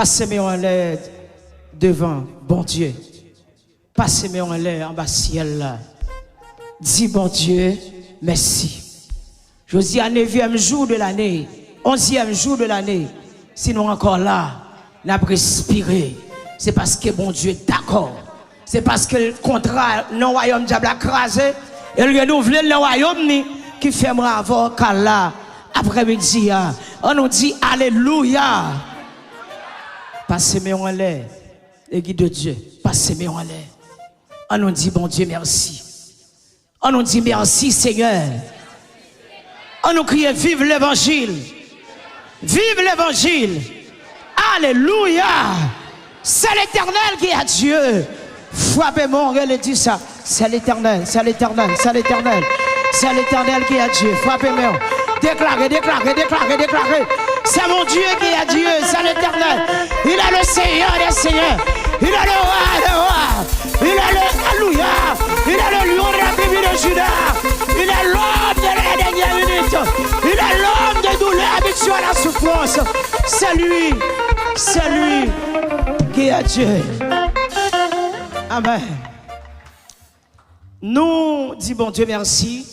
Passez-moi en l'air devant bon Dieu. Passez-moi en l'air en bas ciel là. Dis bon Dieu, merci. Je dis à 9e jour de l'année, 11e jour de l'année, sinon encore là, n'a respiré. C'est parce que bon Dieu est d'accord. C'est parce que le contrat, le royaume diable a crasé, et le renouveler le royaume qui fait moi avant qu'à là, après-midi, on nous dit Alléluia. Passez-moi en l'air, l'église de Dieu, passez-moi en l'air. On nous dit bon Dieu merci. On nous dit merci Seigneur. On nous crie vive l'évangile. Vive l'évangile. Alléluia. C'est l'éternel qui est Dieu. Frappez-moi, on dit ça. C'est l'éternel, c'est l'éternel, c'est l'éternel. C'est l'éternel qui est Dieu. Frappez-moi. Déclarez, déclarez, déclarez, déclarez. C'est mon Dieu qui est Dieu, c'est l'éternel. Il a le Seigneur des Seigneurs. Il a le roi. Il a le Alléluia. Il a le lion de la tribu de Juda. Il est l'homme de la dernière minute. Il est l'homme de douleur habitué à la souffrance. C'est lui qui est Dieu. Amen. Nous disons bon Dieu merci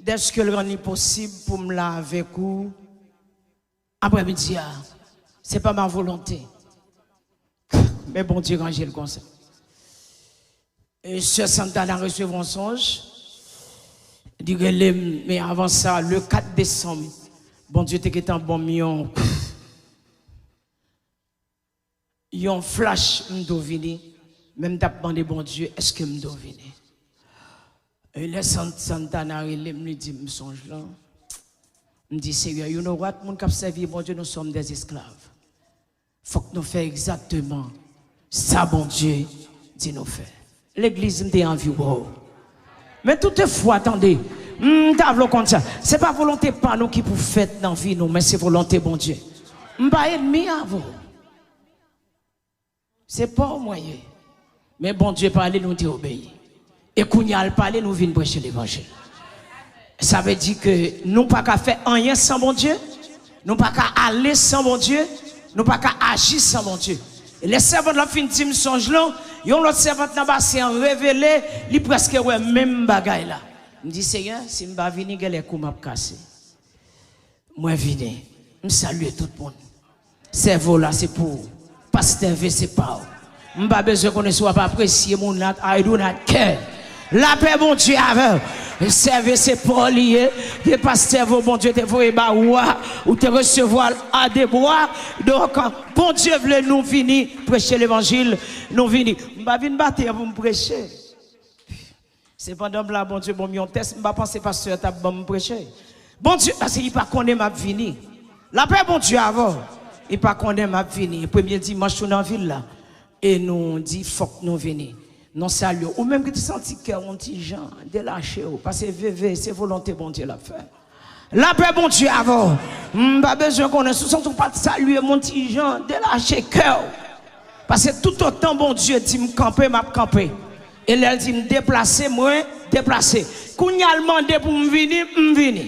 d'être que le rend possible pour me laver avec vous après-midi. Ce n'est pas ma volonté. Mais bon Dieu, quand j'ai le conseil. Et ce Santana recevra un songe. Mais avant ça, le 4 décembre, bon Dieu était un bon million. Il y a un flash, je dois venir. Même t'as demandé, bon Dieu, est-ce que je dois venir? Et le Santana, il me dit, je songe là. Je me dit, Seigneur, you know what, mon cap servi, bon Dieu, nous sommes des esclaves. Il faut que nous fassions exactement ça, bon Dieu, dit nous faire. L'église me dit en vue. Mais toutefois, attendez, c'est pas volonté par nous qui pour faire dans la vie, nous, mais c'est volonté, bon Dieu. Je ne suis pas ennemi à vous. C'est pas au moyen. Mais bon Dieu, parler, nous obéir. Et quand il a parlé, nous venons prêcher l'évangile. Ça veut dire que nous pas qu'à faire rien sans bon Dieu. Nous pas qu'à aller sans bon Dieu. Nous pas qu'à agir sans bon Dieu. Et les servants de la fin de songe là, ils ont l'autre servant là-bas, c'est révélé, il presque ouais même bagaille là. Je dis Seigneur, si je vais venir, les coups m'a cassé. Moi venir, je salue tout le monde. Cerveau là c'est pour pasteur V c'est pas. Je n'ai pas besoin qu'on ne soit pas apprécié mon nat, I do not care. La paix mon Dieu avec. Servez c'est pas lié. Les pasteurs bon Dieu te voyer ba ou te recevoir à des bois. Donc bon Dieu veut nous venir prêcher l'évangile, nous venir. M'pa venir battre pour me prêcher. C'est pendant là bon Dieu bon mi on test, m'pa penser pasteur t'a bon me prêcher. Bon Dieu parce qu'il pas connaît m'a venir. La paix bon Dieu avant. Il pas connaît m'a venir. Premier dimanche dans ville là et nous dit faut que nous venir. Non salut ou même que tu sens que un petit gens délaché parce que VV c'est volonté bon Dieu la faire. La paix bon Dieu avant. Pas besoin qu'on ne se pas de saluer mon petit gens délaché cœur. Parce que tout autant bon Dieu dit me camper m'a camper. Et elle dit me déplacer moi déplacer. Qu'on y a demandé pour me venir.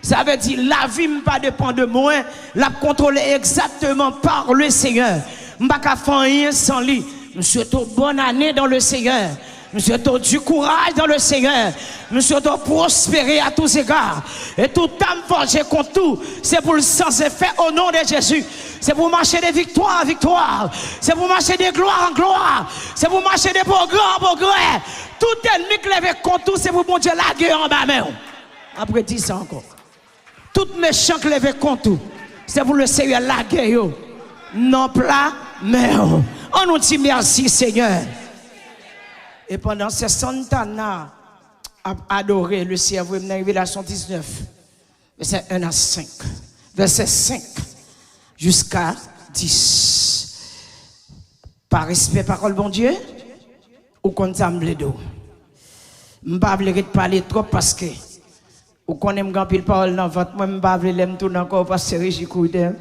Ça veut dire la vie ne pas dépend de moi, la contrôler exactement par le Seigneur. M'pas qu'à faire rien sans lui. Nous souhaitons bonne année dans le Seigneur. Nous souhaitons du courage dans le Seigneur. Nous souhaitons prospérer à tous égards. Et tout âme forgée contre tout, c'est pour le sens effet au nom de Jésus. C'est pour marcher de victoire en victoire. C'est pour marcher de gloire en gloire. C'est pour marcher de progrès en progrès. Tout ennemi qui lève contre tout, c'est pour bon Dieu la guerre en bas même. Après 10 ans encore. Tout méchant qui lève contre tout, c'est pour le Seigneur la guerre. Non plat, mais on nous dit merci Seigneur. Et pendant ces Santana a adoré le cerveau dans Révélation 19, verset 1 à 5, verset 5 jusqu'à 10. Par respect, parole bon Dieu, ou contemple d'eau. Je ne vais pas parler trop parce que, ou qu'on aime grand pile parole dans votre, moi je ne vais pas l'aime tout encore parce que c'est Régi Coudin.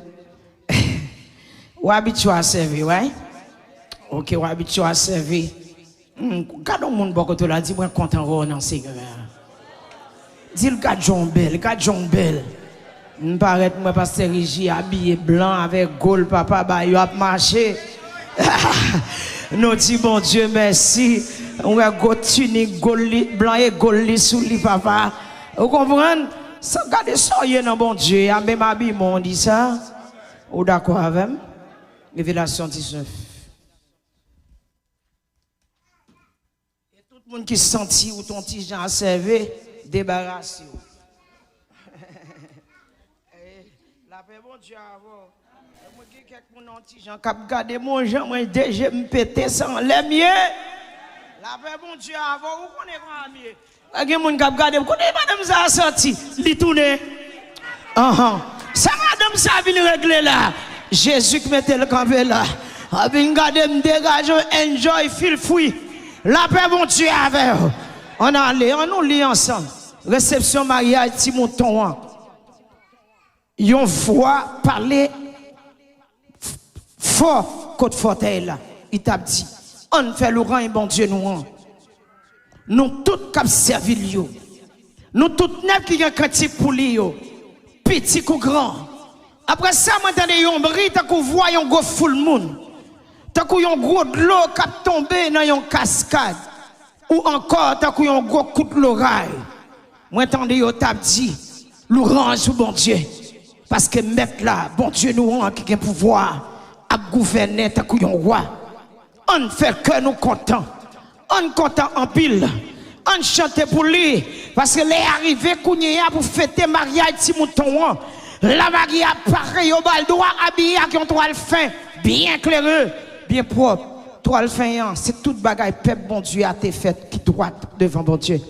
Ou habitué à servir, ouais? Ok, ou habitué à servir. Quand on monde beaucoup là, dis moi content dans Seigneur. Dis le gars John Bell, M'paraît moi pasteur Rigi habillé blanc avec gold papa bah yo a marché. Nous dit bon Dieu merci. On a go tunique gold blanc et gold sous lui papa. Vous comprenez? Ça garde ça y est dans bon Dieu, a même habillé on dit ça. Ou d'accord avec moi? Révélation 19. Et tout le monde qui sentit ou ton petit Jean a servi, débarrasse. La paix, bon Dieu, avant. Moi, quelqu'un petit Jean qui a gardé mon Jean, moi, déjà, me péter sans les mieux. La paix, bon Dieu, avant, vous connaissez quoi, mieux? Il y a des gens qui a gardé, vous connaissez madame ça a sorti, il tourne. Ça, madame, ça vient régler là. Jésus qui mettait le campé là. A bien gardé, me dégage, enjoy, feel free. La paix, bon Dieu, avec vous. On allait, on nous lit ensemble. Réception mariage, Timothée. Yon voix parler fort côté fauteuil là. Il t'a dit, on fait le rang et bon Dieu nous. Nous tous qui servi yo. Nous tous neuf qui ont critique pour lui yo. Petit ou grand. Après ça, m'entendez yon bris, tant qu'on voit yon go full moon. Tant qu'on yon gros de l'eau qui tombe dans yon cascade. Ou encore tant qu'on yon gros coup de l'oreille. M'entendez yon t'a dit, l'orange ou bon Dieu. Parce que mettre là, bon Dieu nous a qui a pouvoir à gouverner tant qu'on yon roi. On fait que nous contents. On content en pile. On chante pour lui. Parce que les arrivés pour fêter mariage Timothée. La mariée apparaît au bal droit habillé avec un toile fin, bien claireux, bien propre. Toile fin, c'est toute bagaille peuple bon Dieu a été faite qui droite devant bon Dieu.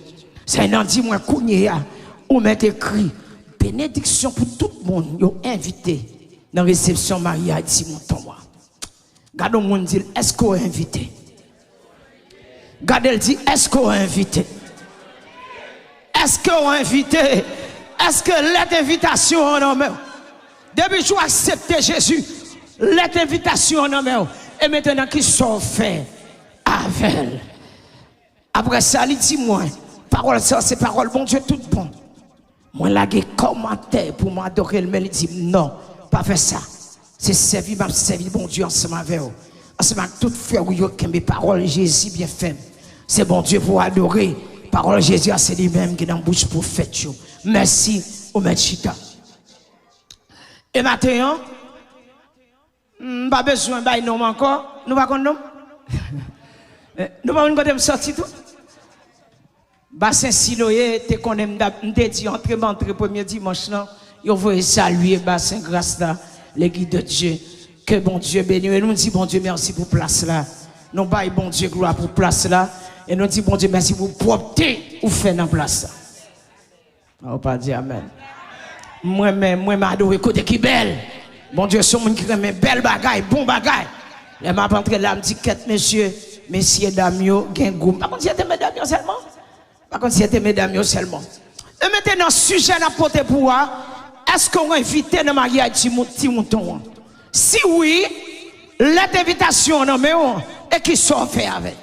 C'est un dit moi Kounia ou met écrit bénédiction pour tout le monde. Yo invité dans la réception mariage Timothée. Gardons monde dit est-ce qu'on est invité? Gardez dit est-ce qu'on est invité? Est-ce qu'on est invité? Est-ce que l'invitation en homme? Depuis que je accepté Jésus, l'invitation en homme. Et maintenant qui sont faits avec. Après ça, il dit moi, parole ça, c'est parole bon Dieu tout bon. Moi, là, j'ai commentaire pour m'adorer, mais il dit non, pas faire ça. C'est servi, m'a servi bon Dieu ensemble avec vous. Ensemble avec tout frère qui mes paroles, Jésus bien fait. C'est bon Dieu pour adorer. Parole Jésus, c'est lui-même qui est dans la bouche pour faire. Merci au maître Chita. Et maintenant, pas besoin de nom encore. Nous ne pouvons pas nous ne pouvons pas sortir tout. Bassin Siloé, tu connais, m'te dit entre premier dimanche là, il faut saluer Bassin grâce là, l'église de Dieu. Que bon Dieu bénisse. Et nous disons bon Dieu merci pour place là. Nous baillons bon Dieu gloire pour place là. Et nous disons bon Dieu merci pour propreté ou fait dans place là. On va pas dire amen. Moi-même, moi m'adore côté qui belle. Bon Dieu, c'est monde qui aime belle bagaille, bon bagaille. Et m'a rentré là, me dit quête messieurs, messieurs dames yo, gen goût. Par contre, c'était mesdames yo seulement. Par contre, c'était mesdames yo seulement. Et maintenant, sujet à porter pour moi, est-ce qu'on va inviter dans mariage Timothée? Si oui, l'invitation non mais et qui sont fait avec.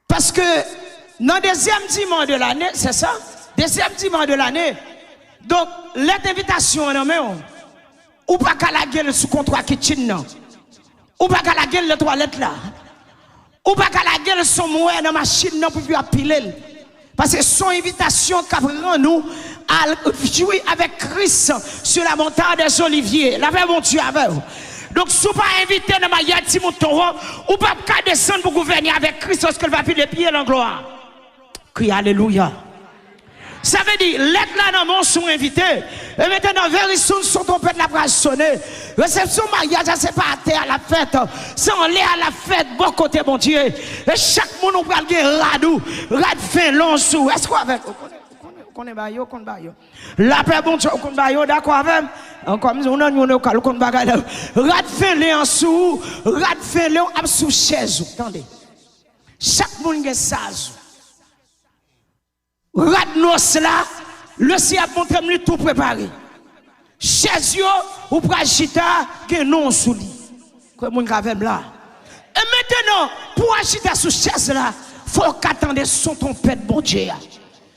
Parce que dans le deuxième dimanche de l'année, c'est ça? Deuxième dimanche de l'année. Donc, l'invitation non mais ou pas qu'à la gueule sous contrat kitchen non. Ou pas qu'à la gueule de toilette là. Ou pas qu'à la gueule son mouet dans la machine non pour piler. Parce que son invitation qu'a rend nous à jouer avec Christ sur la montagne des Oliviers. La paix, mon Dieu, avec vous. Donc, si vous pas invité dans ma yard Timothée, ou pas descendre pour gouverner avec Christ lorsqu'il va piler les pieds en gloire. Crie Alléluia. Ça veut dire, l'être là dans mon sont invités. Et maintenant, vérison, son trompette la phrase sonner. Réception mariage, c'est pas à terre à la fête. C'est en l'air à la fête, bon côté, mon Dieu. Et chaque monde, on parle de radou, rad fin long sous. Est-ce qu'on avec? On est baillot, on baillot. La paix, bon Dieu, on baillot, d'accord avec? Comme on a nous, on baillot. Rad fin les en sous, rad fin les en sous chaise. Attendez. Chaque monde est sage. Radnos là, le ciel a montré tout préparé. Chaise yo, ou prachita, que non sous lit. Comme on grave là. Et maintenant, pour agiter sous chaise là, faut qu'attendre son trompette, bon Dieu.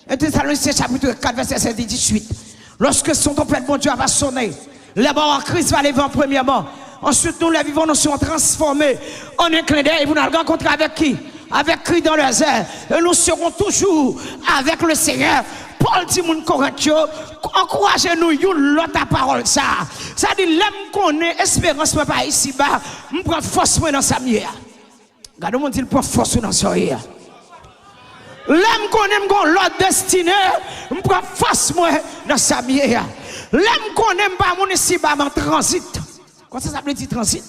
Et Thessaloniciens chapitre 4, verset 7 et 18. Lorsque son tempête, bon Dieu, va sonner, les morts en Christ va lever en premièrement. Ensuite, nous, les vivants, nous serons transformés en un clin d'œil. Et vous nous rencontrez avec qui? Avec Christ dans les airs. Et nous serons toujours avec le Seigneur. Paul dit, mon Corinthio, encouragez-nous, l'autre parole, ça. Ça dit, l'homme qu'on est, espérance, pas ici bas, je prends force dans sa mienne. Regardez-moi, il prend force dans sa mienne. L'homme qu'on aime, l'autre destiné, je prends force dans sa mienne. L'homme qu'on aime pas, mon ici bas, en transit. Quand ça s'appelle dit transit?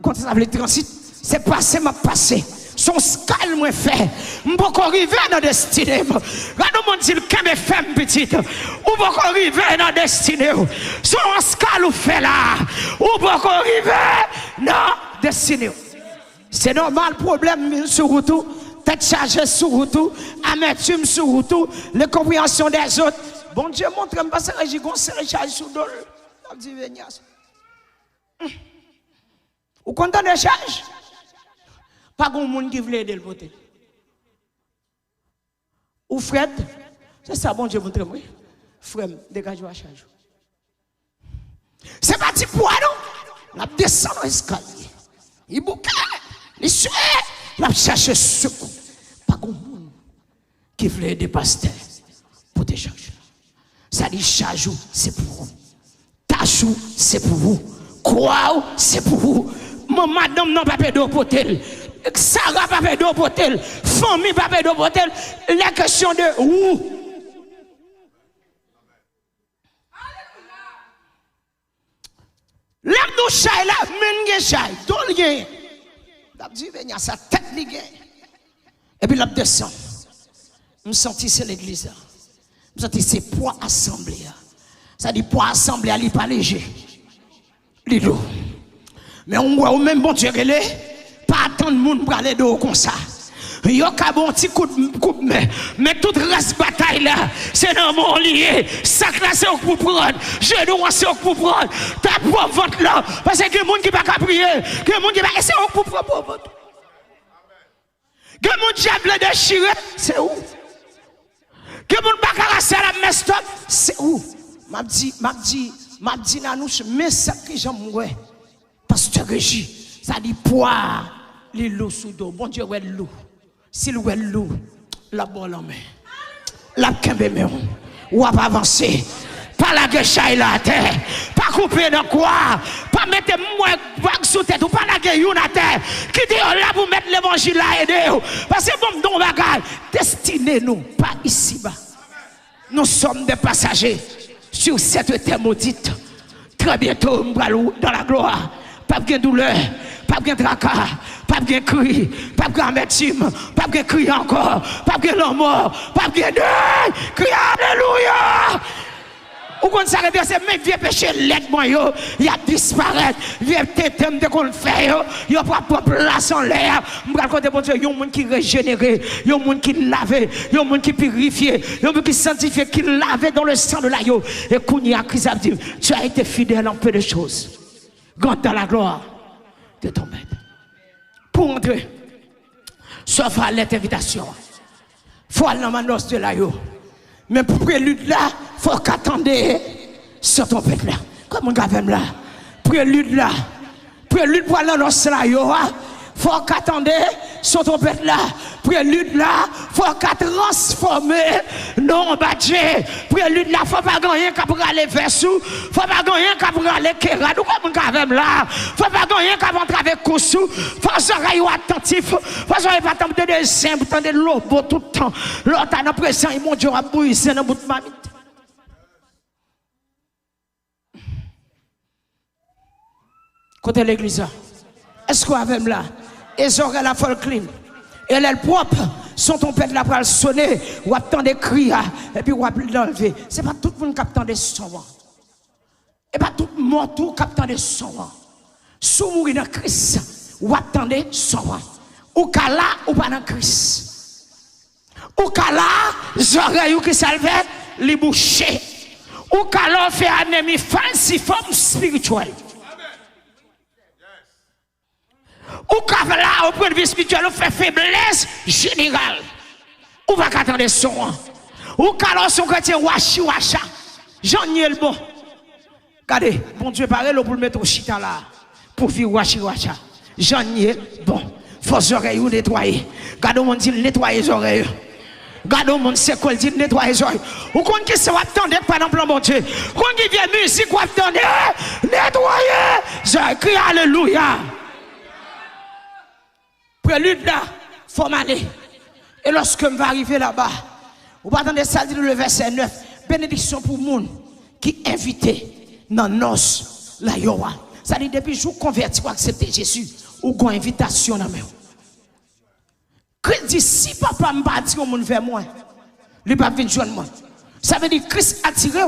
Quand ça s'appelle transit? C'est passé, m'a passé. Son scal moins fait. M'poko arriver dans destinée. Regardez-moi dire que mes femmes petites. Ou poko arriver dans destinée. Son scal ou fait là. Ou poko arriver dans destinée. C'est normal, problème sur route, tête chargée sur route, amertume sur route, les compréhensions des autres. Bon Dieu montre-moi pas ça, j'ai conseillé charge sur le dos. On dit Vénias. Ou content de charge? Pas grand monde qui veut aider le pote. Ou Fred, c'est ça, bon Dieu, montre-moi. Fred, dégage-moi à charge. C'est parti pour non? La descend dans l'escalier. Il bouquet, il suit, il cherche secours. Pas grand monde qui veut aider pasteur pour te charger. Ça dit charge, c'est pour vous. Tâche, c'est pour vous. Croix, c'est pour vous. Madame non pas d'eau pour elle. Sarah pas d'eau pour elle. Famille pas d'eau pour elle. La question de où? L'homme nous chaille là, men chaille. Tout le gain. La dit venir sa tête li gain. Et puis la descend. Me senti c'est l'église. Me senti c'est poids assemblée. Ça dit poids assemblée, il pas léger. Lido. Mais on voit même bon Dieu pas attendre monde pour aller d'eau comme ça. Yo ka bon petit coup de main. Mais toute reste bataille là, c'est dans mon lié. Sac là c'est pour prendre. Genou c'est pour prendre. Ta propre ventre là parce que les monde qui pas prier, que monde qui pas c'est pour prendre ventre. Que monde diable déchiré, c'est où? Que monde pas carasser la messe stop, c'est où? M'a dit là nous mais ça que j'aime ouais. Pasteur Régie, ça dit poids les loups sous dos. Bon Dieu ouais loup. S'il ouais loup, la bonne en main. La kembe mais ou pas avancer. Pas la guechaille la terre. Pas couper dans quoi? Pas mettre moi bague sous tête ou pas la gueule à terre. Qui dit là pour mettre l'évangile là aider. Parce que bon don bagage destiné nous pas ici bas. Nous sommes des passagers sur cette terre maudite. Très bientôt nous allons dans la gloire. Pas de douleur, pas de tracas, pas de cri, pas de amertume, pas de cri encore, pas de la mort, pas de deuil, cri alléluia. Ou quand ça veut dire c'est même vieux péché l'aide moi yo, il a disparaître, vieux tétem de qu'on fait yo, il a pas place en l'air. M'gal côté bon Dieu, yon monde qui régénéré, yon monde qui lavé, yon monde qui purifié, yon monde qui sanctifié, qui lavé dans le sang de l'agneau. Et Kounia Christ a dit, tu as été fidèle en peu de choses. Garde dans la gloire de ton maître. Pour entrer, sauf à l'invitation. Il faut aller dans ma noce de la yo. Mais pour prélude là, il faut qu'attendre sur ton peuple là. Comme on gave là. Prélude là. Prélude pour aller dans noce là yo. Faut qu'attendre sur ton peuple là. Prélude là, faut qu'à transformer non badge. Prélude là, faut pas gagner qu'à pour aller vers sous. Faut pas gagner qu'à pour aller kéra. Nous comme on là. Faut pas gagner qu'à pour travailler coussou. Faut soyez attentif. Faut soyez pas attendre des saints, pour attendre l'eau tout le temps. L'autre en présent, il mon Dieu a brisé dans bout de mamite. Côté l'église. Est-ce qu'on avait là? Et j'aurais la folle clean. Et elle est propre. Son trompette là pour sonner. Ou attendre des cris. Et puis ou l'enlever. C'est pas tout le monde qui attend des sons. Et pas tout le monde qui attend des sons. Si vous mourrez dans Christ, ou attendez sons. Ou qu'à là, ou pas dans Christ. Ou qu'à là, j'aurais eu qui salve les bouchers. Ou qu'à là, fait un ennemi falsiforme spirituel. Ou qu'à là, au point de vue spirituel, on fait faiblesse générale. Ou va qu'attendre son. Ou qu'à là, son chrétien washi washa. Jean le bon. Regardez, bon Dieu parle pour le mettre au chita là. Pour vivre wachi wacha. Jean bon. Vos oreilles ou nettoyer. Regardez, on dit nettoyer les oreilles. Regardez, on sait quoi dit nettoyer les oreilles. Ou qu'on qui se va attendre par exemple, mon Dieu. Qu'on qui vient musique, ou attendre nettoyer. Je crie alléluia. Prélude là, faut m'aller. Et lorsque je vais arriver là-bas, vous va attendre ça dit le verset 9. Bénédiction pour le monde qui invité dans nos la yowa. Ça dit depuis que vous convertis pour accepter Jésus, ou une invitation dans main. Christ dit si papa me pas attirer monde vers moi, il pas venir joindre moi. Ça veut dire Christ attiré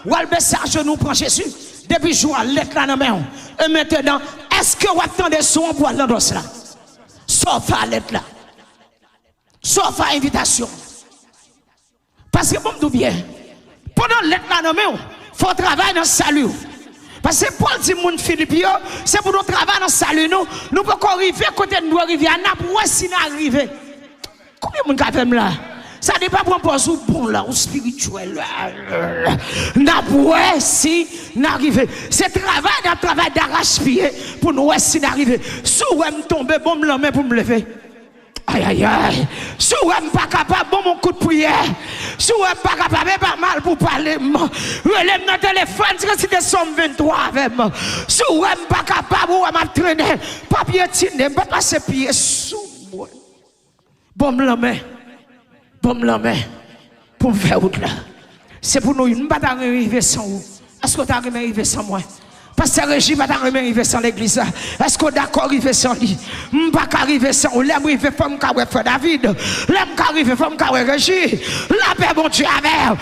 ou al baisser à genoux prend Jésus depuis jour lettre là dans main. Et maintenant, est-ce que vous attendez son pour dans cela? Sauf à lettre là. Sauf à invitation. Parce que bon tout bien. Pendant lettre là dans main, faut travailler dans le salut. Parce que Paul dit moun Philippe, c'est pour nous travailler dans le salut nous. Nous pouvons arriver côté de nous arriver à Napoué si nous arrivons. Combien de monde fait là? Ça n'est pas pour un bon là, ou spirituel là. Napoué si nous arrivons. C'est travail d'arrache-pied pour nous si nous arrivons. Si vous me tomber, bon me la pour me lever. Aïe aïe aïe. Si vous n'êtes pas capable, bon mon coup de prière. Si vous n'êtes pas capable, pas mal pour parler. Relève notre téléphone, si c'est somme 23 avec moi. Si vous n'êtes pas capable, vous m'entraîner. Pas piétiner, pas passer pied sous moi. Bon la main. Bon la main. Pour me faire autre là. C'est pour nous, nous ne pouvons pas arriver sans vous. Est-ce que tu arrivé sans moi? Parce que le régime va arriver sans l'église. Est-ce que d'accord arriver sans lui? Je ne peux pas arriver sans lui. Je vais faire comme David. Je vais arriver comme Régis. La paix, mon Dieu, avec.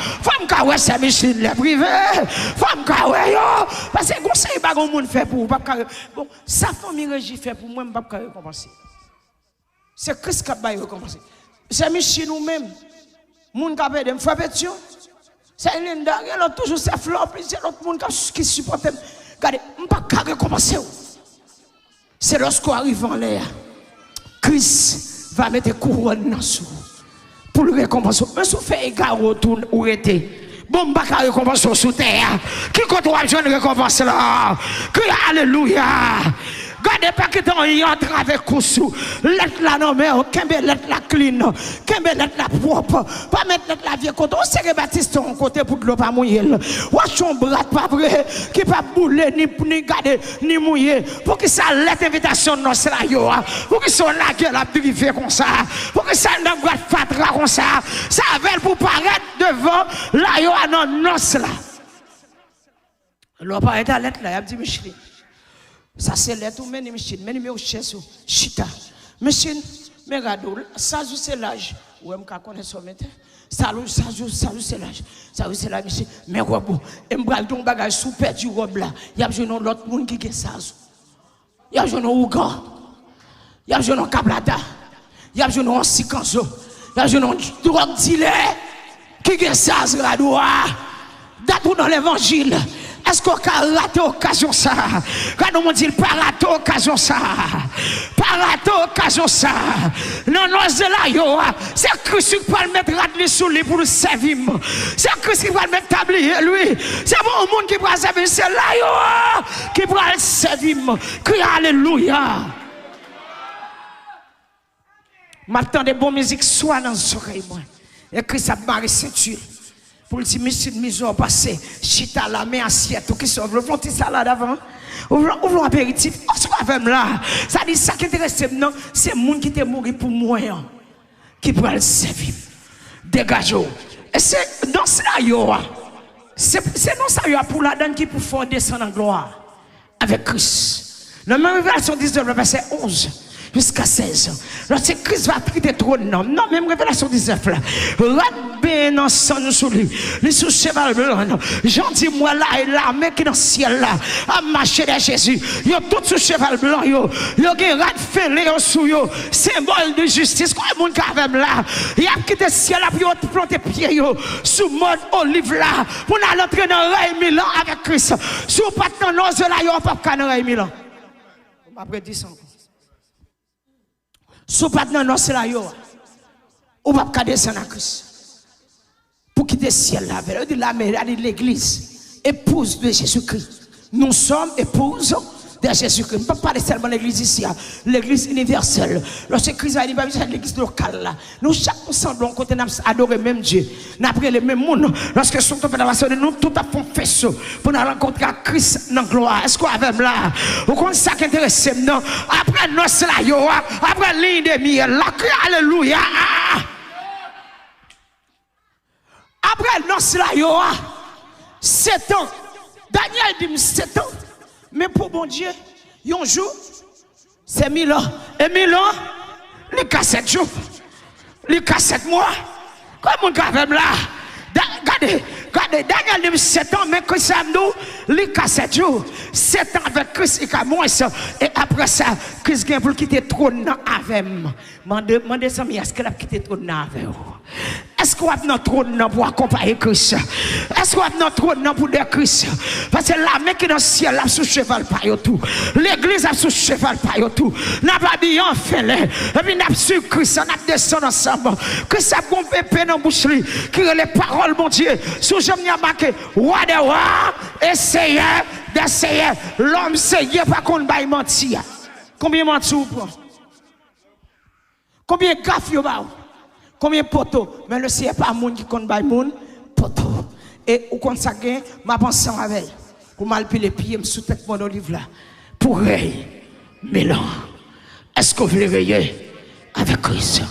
Comme Saint-Michel, le privé. Comme parce que conseil, pas grand monde fait pour vous. Bon, sa famille Régis fait pour moi, je ne peux pas récompenser. C'est Christ qui va récompenser. Saint-Michel nous-mêmes, monde qui a fait des fois pétition. C'est Linda, il a toujours ses fleurs, puis c'est l'autre monde qui supporte. Regardez, je ne peux pas récompenser. C'est lorsqu'on arrive en l'air, Christ va mettre couronne dans sous pour le récompenser. Mais si vous faites égard au tour où était, bon, je ne peux pas récompenser sous terre. Qui compte avoir une récompense là? Crie alléluia. Gardez pas que dans y entre avec coussou. Lettre la non mais kembe lettre la clean, kembe lettre la propre. Pas mettre lettre la vieille côté. On sait Baptiste en côté pour de l'eau pas mouiller. Watch on brat pas vrai qui pas bouler ni garder ni mouiller. Pour que ça lettre invitation non c'est là yo. Pour que son la gueule a privé comme ça. Pour que ça n'a pas fatra comme ça. Ça veut pour paraître devant là yo non c'est là. L'eau pas être à lettre là, il a dit Michel. Ça c'est l'être ou même machine, même numéro chaise chita. Machine, mais regarde, ça c'est l'âge. Ou même qu'on connaît son métier. Ça c'est l'âge. Ça c'est la machine. Mais quoi bon, et m'bral ton bagage sous perdu robe là. Il y a besoin l'autre monde qui est ça. Il y a besoin Ougan. Il y a besoin Kablada. Il y a besoin Sikanzo. Il y a besoin drogue dealer qui est ça radoua. D'après dans l'évangile. Est-ce qu'on a raté l'occasion ça? Quand on dit pas raté l'occasion ça. Pas raté l'occasion ça. Non, non, c'est là, yo. C'est Christ qui va le mettre radli sous lui pour le servir. C'est Christ qui va le mettre tablier lui. C'est bon monde qui va servir. C'est là, yo. Qui va le servir. Crie alléluia. Maintenant, des bonnes musiques soit dans les oreilles. Et Christ a barré ceinture. Pour le dire, monsieur, mise au passé, chita la main assiette, qui sauve le petit salade avant, ouvrons apéritif, on se va là. Ça dit, ça qui intéresse, non, c'est le monde qui est mort pour moi, qui peut le servir. Dégagez. Et c'est dans cela, c'est dans ça, pour la donne qui peut faire descendre en gloire avec Christ. La même révélation 19, verset 11. Jusqu'à 16 ans. Lorsque Christ va quitter le trône, non, même révélation 19 là. Rabbe dans son sous lui, les sous cheval blanc. Jean dit moi là et là, mais qui dans le ciel là, à marcher de Jésus. Yo tout sous cheval blanc yo gen rat fêlé sous yo, symbole de justice. Quoi monde qui avec là, il a quitté le ciel là pour planter pied yo sous mode olive là, pour aller entrer dans le règne Milan avec Christ. Sous pas dans nos là yo pas dans le règne Milan. On va dire ça. Si vous n'avez pas de là, ou pas descendre à Christ. pour quitter le ciel là. Elle dit la mère, elle dit l'église, épouse de Jésus-Christ. Nous sommes épouses de Jésus-Christ. Je ne peux pas parler seulement de l'église ici, l'église universelle. Lorsque Christ a dit, l'église locale là. Nous, chaque semblons côté nous adorer même Dieu. Nous apprenons le même monde. Lorsque nous sommes dans nous tout à fait fait pour nous rencontrer Christ dans la gloire. Est-ce qu'on avait là? Vous connaissez ça qui intéresse non? Après nous, c'est la yoa. Après ligne de miel. La crie, alléluia. Après nous, c'est la yoa. 7 ans. Daniel dit 7 ans. Mais pour bon Dieu, un jour, c'est 1000 ans. Et 1000 ans, les 7 jours. Les 7 mois. Comment on fait là? Regardez, Daniel dit 7 ans, mais Christ a nous, les 7 jours. 7 ans avec Christ, il a moins ça. Et après ça, Christ vient pour quitter le trône avec moi. Mandez ça, est-ce qu'il a quitté le trône avec vous? Est-ce qu'on a notre trône pour accompagner Christ? Est-ce qu'on a notre trône pour dire Christ? Parce que la main qui est dans le ciel, là, sous cheval, pas tout. L'église a sous cheval, pas tout. N'a pas dit en fait, et puis n'a su Christ, on a descendu ensemble. Christ a bon pépé dans la bouche, qui est les paroles, mon Dieu. Sous je m'y a marqué, roi de roi, essayez d'essayer. L'homme sait pas qu'on va mentir. Combien mentir ou pas? Combien de gaffe vous avez? Combien de poteaux? Mais le Seigneur pas monde qui compte by monde poteaux. Et au compte ça gain, m'a pensé avec. Pour mal les pieds me sous tête mon olive là. Pour rayer Mélan. Est-ce que vous voulez rayer avec Christ?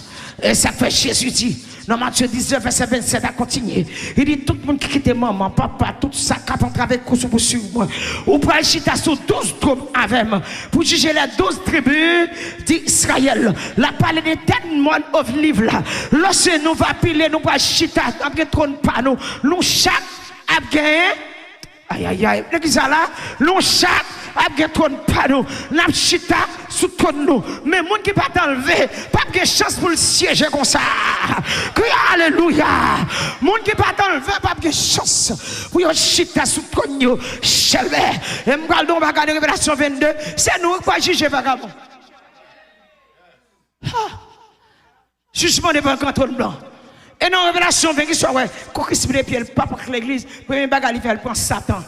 Et ça fait Jésus dit. Dans Matthieu 19, verset 27, à continuer. Il dit tout le monde qui quitte maman, papa, tout ça, qui a travaillé pour suivre moi. Ou pour chita sur 12 trônes avec moi. Pour juger les 12 tribus d'Israël. La parole de tellement of livre là. Lorsque nous va piler, nous va chita, avec trône pas nous. Nous chaque a gagné. Aïe aïe aïe. L'église là, nous chaque a trône pas nous. N'a chita sous trône nous. Mais monde qui pas t'enlever, pas de chance pour le siéger comme ça. Crie alléluia. Monde qui pas t'enlever, pas de chance pour y chita sous trône nous. Chelé. Et m'gal donc regarder Révélation 22, c'est nous qui pas juger vagabond. Jugement n'est pas un trône blanc. Et dans Révélation 20, qui soit ouais, quand Christ met les pieds, le pape avec l'église, premier bagage il fait, il prend Satan.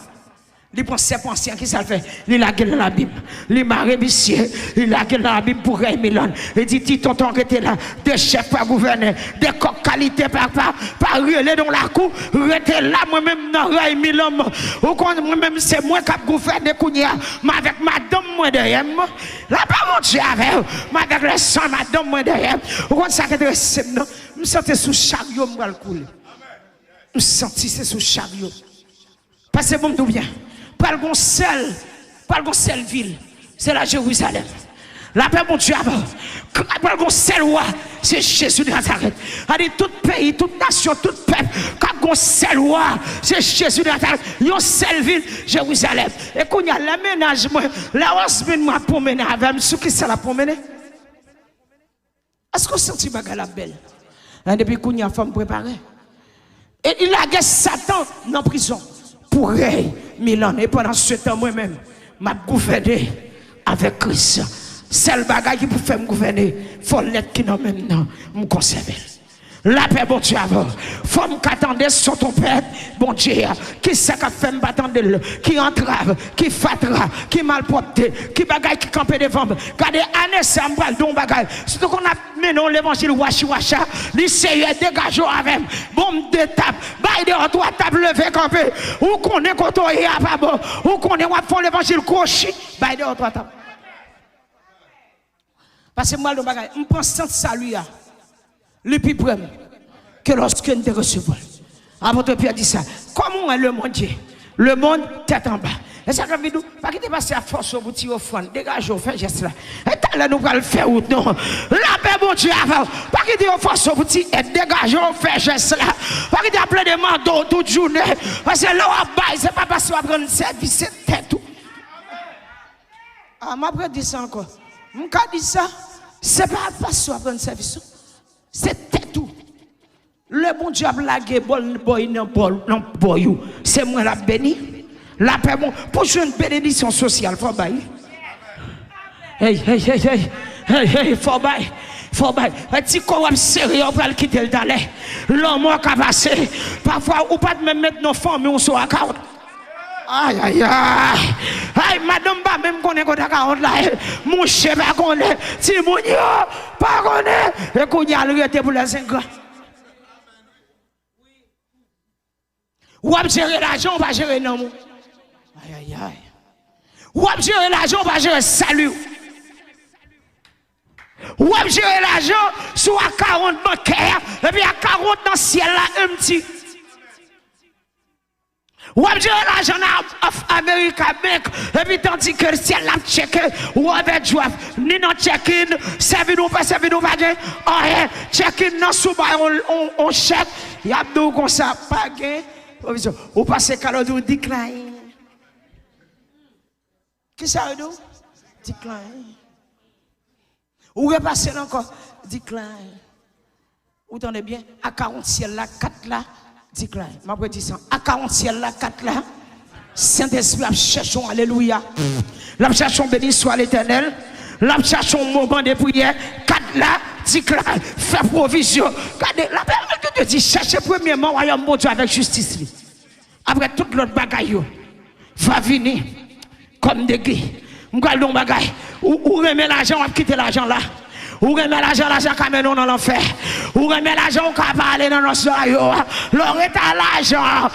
Il prend ses pensées, qui ça fait? Il la gueule dans la Bible. Il m'a rébissier, il la gueule dans la Bible pour Ray Milan. Il dit, tonton qui était là, des chefs par gouverner, des coques qualité par relais dans la cour, était là, moi-même dans Ray Milan. Ou quand moi-même c'est moi qui gouverne Kounia, mais avec madame moi derrière moi. Là, pas mon Dieu avec, mais avec le sang, madame moi derrière. Ou quand ça qui est non, je me sentais sous chariot, je me couler. Je me sentais sous chariot. Passez bon tout bien. Pas le seul ville, c'est la Jérusalem. La paix, mon Dieu, pas le seul roi, c'est Jésus de Nazareth. A dit tout pays, toute nation, tout peuple, quand le seul roi, c'est Jésus de Nazareth. Une seule ville, Jérusalem. Et quand il y a l'aménagement, la hausse de moi pour mener avec ce qui c'est la pour mener. Est-ce qu'on sentit la belle? Depuis qu'on y a femme préparée. Et il a gagné Satan dans la prison. Pour Ray Milan. Et pendant ce temps, moi-même, m'a gouverné avec Christ. Seul bagage qui peut faire me gouverner, il faut l'être qui n'a même non, me conserver. La paix, bon Dieu, avant. Faut m'attendre sur ton père, bon Dieu. Qui sait qu'a fait m'attendre, qui entrave, qui fatra, qui malpropre, qui bagaille qui campe devant. Regardez, année, ça me don bagaille. Surtout qu'on a mené l'évangile wacha, l'essayé, dégageons avec. Bon, deux tables, baille de trois tables levées campées. Ou qu'on est quand on est à pas bon, ou qu'on est à fond l'évangile cochi, baille de trois tables. Parce que moi, le bagaille, je prends sans salut. Le plus près que lorsque nous te recevons. Apôtre Pierre dit ça. Comment est le monde Dieu? Le monde tête en bas. Et ça veut dire, pas qu'il te passe à force au bout offrande. Dégagez, faites geste là. Et là, nous allons le faire ou non. La paix, mon Dieu, avant. Pas qu'il te force au bout et dégagez, faites geste là. Pas qu'il te appelle des manteaux toute journée. Parce que là, on baille, c'est pas parce qu'on va prendre service, c'est tête tout. Ah, m'a dit ça encore. M'a dit ça. C'est pas parce qu'on va prendre service. C'était tout. Le bon Dieu a blagué, c'est moi la béni. La paix, bon, pour une bénédiction sociale, faut bailler. Hey, faut faut un petit corps serré, on va le quitter le d'aller. L'homme qui a passé. Parfois, ou pas même mettre nos femmes, mais on soit à 40. Aïe, aïe, aïe. Aïe, madame, pas même qu'on est à 40 là. Mon chef, pas qu'on est. Si mon yo, pas qu'on est. Et qu'on y a le rete pour les 5 ans. Ou à gérer l'argent, on va gérer non. Aïe, aïe, aïe. Ou à gérer l'argent, on va gérer salut. Ou à gérer l'argent, soit à 40 bancaires, et puis à 40 dans le ciel là, un petit. Ou à gérer l'argent dans America Bank, et puis tandis que le ciel là, checké, ou avec joie, ni non check-in, servi nous pas, gain, rien, check-in, non, sous on chèque, il y a deux comme ça, pas gain, ou passez calor du decline. Qui ça veut dire? Decline. Ou repasser encore, decline. Vous entendez bien? À 40 ciel là, 4 là, decline. Ma prédiction. À 40 ciel là, 4 là, Saint-Esprit, cherchons, alléluia. Là, cherchons, béni soit l'Éternel. Là, cherchons, moment de prière, 4 là, decline. Fais provision. Regardez, la Bible te dit, cherchez premièrement, royaume bon Dieu avec justice. Après tout l'autre bagaille, va venir comme des gays. M'gardons bagaille. Ou remet l'argent, on va quitter l'argent là. Ou remet l'argent qui amène dans l'enfer. Ou remet l'argent qui va aller dans notre soirée. L'aurait à l'argent.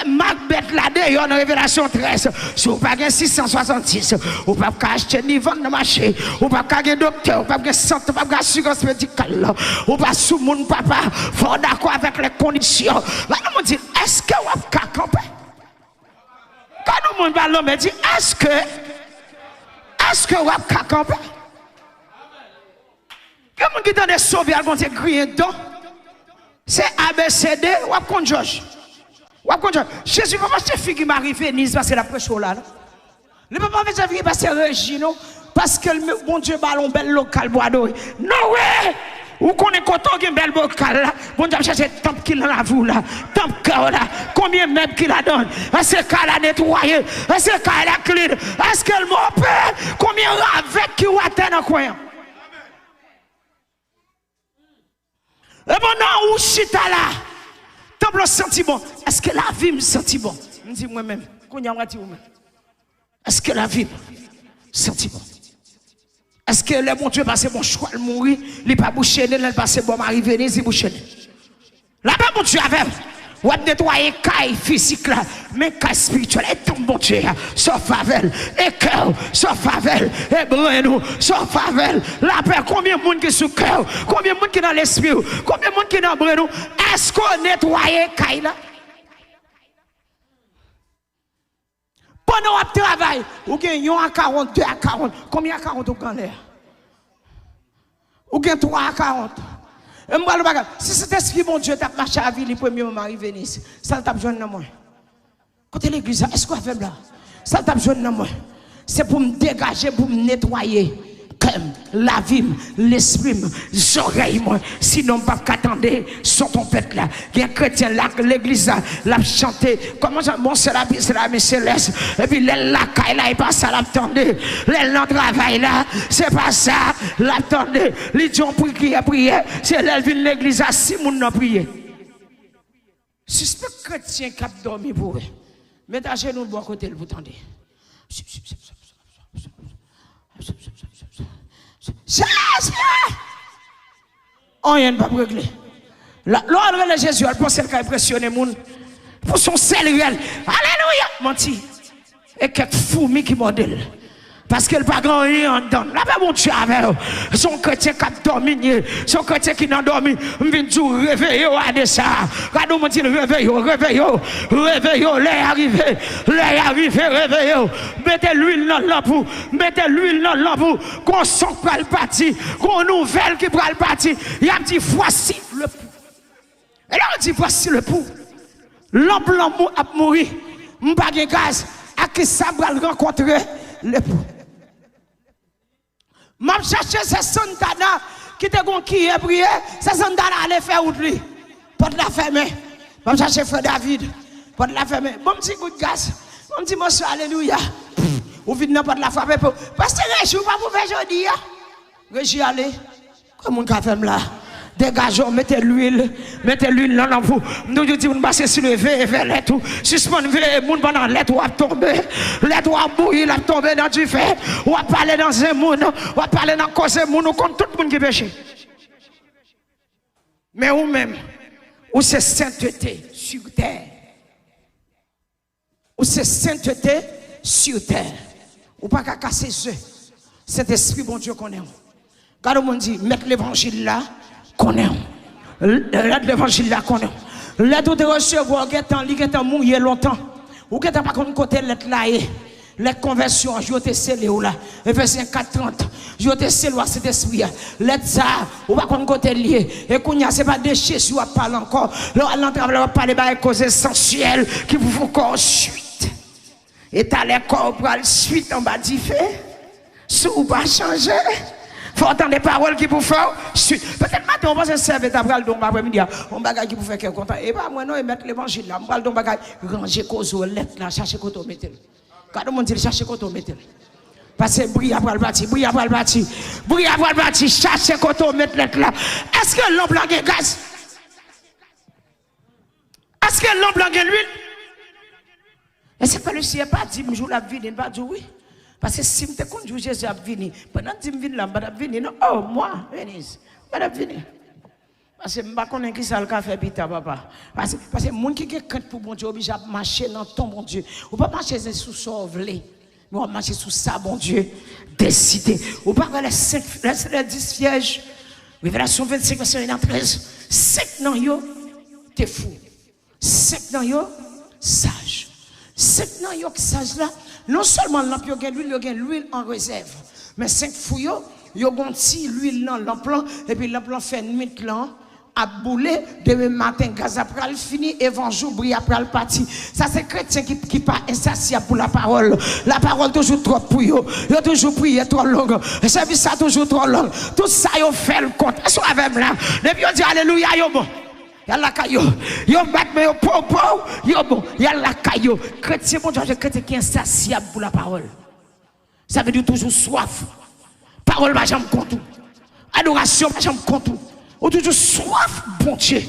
Macbeth là d'ailleurs dans Révélation 13. Si vous pas 666, vous pas acheter ni vendre dans le marché. Vous pas gagner docteur, vous pas gagner santé, vous pas gagner assurance médicale. Vous pas sous mon papa. Faut d'accord avec les conditions. Là, nous me dit, est-ce que vous avez camper? Quand nous me parlons, me dit, est-ce que vous avez camper? Comment qui donne des sauvés à compter crier dedans? C'est ABCD ou à compte Georges. Ou à compte Georges. Jésus papa c'est fille qui m'arrive Nice parce que la prêche là. Le papa fait ça parce que Régino parce que le bon Dieu ballon bel local bois d'eau. Non ouais. Ou qu'on est content qu'il y a un bel local là. Bon Dieu chercher temple qu'il a vous là. Temple cœur là. Combien de meubles qu'il a donné? Est-ce qu'elle a nettoyé? Est-ce qu'elle a clean? Est-ce qu'elle m'a payé? Combien avec qui ou atteint dans le coin? Et maintenant, où chita là, temple senti bon. Est-ce que la vie me senti bon? Je dis moi-même. Est-ce que la vie me senti bon? Est-ce que le bon Dieu passe bon choix de mourir? Il n'est pas bouché, il n'est pas bon mari venir, il bouché. Là-bas, mon Dieu avait. Ou nettoyer caille physique là, mais caille spirituelle, et ton bon Dieu, sauf avec, et cœur, sauf avec, et brûle-nous, sauf avec, la paix, combien de monde qui est sous cœur, combien de monde qui est dans l'esprit, combien de monde qui est dans brûle-nous, est-ce qu'on nettoie caille là? Pendant qu'on travaille, ou gagnez à 40, 2 à 40, combien à 40 au grand l'air? Ou gagnez 3 à 40? Si cet esprit, mon Dieu, t'a marché à la ville, le premier moment arrivé ici, ça t'a besoin de moi. Côté l'église, est-ce qu'on fait là? Ça t'a besoin de moi. C'est pour me dégager, pour me nettoyer. Comme la vie, l'esprit, les oreilles, moi. Sinon, pas qu'attendez, son trompette là. Il y a un chrétien là, l'église là, l'a chanté. Comment ça? Bon, c'est la mais céleste. Et puis, l'aile là, elle a pas ça, l'attendez. L'aile dans le travail là, c'est pas ça, l'attendez. Les gens prier, c'est l'aile de l'église là, si moun n'a prié. Si c'est un chrétien qui a dormi pour eux, mettez à genoux de bon côté, vous tendez. On n'y a pas réglé. L'ordre de Jésus, elle pense qu'elle a impressionné les gens pour son sel réel. Alléluia, menti. Et quelques fourmis qui modèlent. Parce qu'elle n'a pas grand rien dedans. Là, mon Dieu avec eux. Son chrétien qui a dormi, son chrétien qui n'a dormi, je viens de réveiller à ça. Regardez-moi, dit réveillez, l'air arrivé, réveillez. Mettez l'huile dans le lampe, qu'on sent pas le parti, qu'on nouvelle qui prend le parti. Il a dit, voici le pou. Et là, on dit, voici le pou. L'homme a mouru, je n'ai pas de gaz, à qui ça va rencontrer le pou. Je cherche ces Santana qui te gon qui est prié, ces Santana allait faire ouvrir. Pour la fermer. Je cherche frère David. Pour la fermer. Bon petit coup de gaz. Bon petit monsieur, alléluia. Ou vite n'a pas de la frapper. Parce que Régie, vous pas vous faire aujourd'hui. Régie, allez. Comme on fait là. Dégageons, mettez l'huile là dans vous. Nous disons, on passe sur le vers les tout. Suspendez le monde pendant les tout à tomber. Les tout à bouillir, à tomber dans du feu. On va parler dans un monde, on va parler dans cause monde, on compte tout le monde qui péche. Mais ou même, ou c'est sainteté sur terre. Ou c'est sainteté sur terre. Ou pas qu'à casser les œufs. Cet esprit, bon Dieu, connaît. Quand on dit, mettre l'évangile là, connaît. L'évangile là, connaît. L'aide de recevoir, il est mouillé longtemps. Ou qui est pas comme côté l'être là, les conversions, je te scellé là. Verset 4:30. Je te scellé cet esprit. L'être ça, ou pas comme côté lié. Et qu'on y a, c'est pas des Jésus à parler encore. L'entrave va parler des causes essentielles qui vous font encore suite. Et t'as les corps pour aller suite en bas du feu. Sous pas changer. Faut entendre des paroles qui vous font suite. Peut-être maintenant on va se servir d'après le don après-midi. On bagaille qui vous fait qu'un content. Et pas moi non, et mettre l'évangile là. On va le don bagaille. Ranger cause aux lettres là. Chercher côté mettez. Quand on dit chercher côté mettez. Parce que brille après le bâti, brille après le bâti. Brille après le bâti. Chercher côté mettre lettre là. Est-ce que l'homme blanc a gaz? Est-ce que l'homme blanc a l'huile? Est-ce que le ciel pas dit jour la vie, il pas dit oui? Parce que si je compte jouer Jésus à venir, pendant que je viens là, je vais venir. Oh, moi, Venise, je vais venir. Parce que je ne connais pas qui ça le café pita, papa. Parce que les gens qui ont pour bon Dieu, obligé à marcher dans ton bon Dieu. Ou pas marcher sous son vlé, mais on marcher sous ça, bon Dieu, décidé. Ou pas les 10 pièges. Révélation 25, verset 1 à 13. 5 dans yo, t'es fou. 5 dans yo, sage. 5 dans yo, sage là. Non seulement l'ample, il y a l'huile en réserve. Mais 5 fouilles, il y a l'huile dans l'ample, et puis l'ample fait nuit là, à bouler, demain matin, gaz après le fini, évangile, brille après le parti. Ça, c'est chrétien qui pas insatiable pour la parole. La parole toujours trop pour eux. Il a toujours prié trop long. Le service ça toujours trop long. Tout ça, il fait le compte. Est-ce qu'on avec là? Depuis on dit Alléluia, yo bon. Yalla kayo, yo bat me yo po, yo bon, yalla kayo. Chrétien, bon Dieu, chrétien qui est insatiable pour la parole. Ça veut dire toujours soif. Parole, va jamais compte. Adoration, va jamais compte. Ou toujours soif, bon Dieu.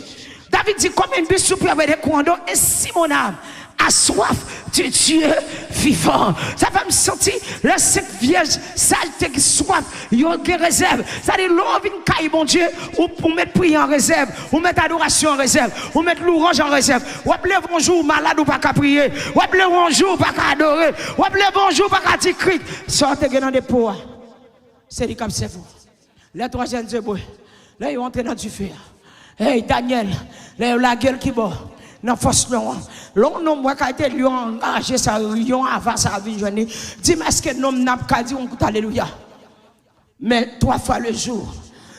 David dit, comme une bise soupe avec des courants d'eau, et si mon âme a soif de Dieu vivant. Ça va me sentir, les 5 vierges, saleté qui soif, il y a une réserve. Ça dit, l'on vient caille, mon Dieu, ou pour mettre prière en réserve, ou mettre adoration en réserve, ou mettre louange en réserve. Ou appeler bonjour, malade ou pas qu'à prier. Ou appeler bonjour, pas qu'à adorer. Ou appeler bonjour, pas qu'à dire cri. Sortez dans des poids. C'est dit comme c'est vous. Les 3 jeunes de bois. Là, ils sont entrés dans du feu. Hey, Daniel, là, la gueule qui bat. Dans force non. L'on non moi quand été lion engagé ça lion avant ça vie journée. Dis-moi est-ce que non n'a pas dit on écoute alléluia. Mais 3 fois le jour,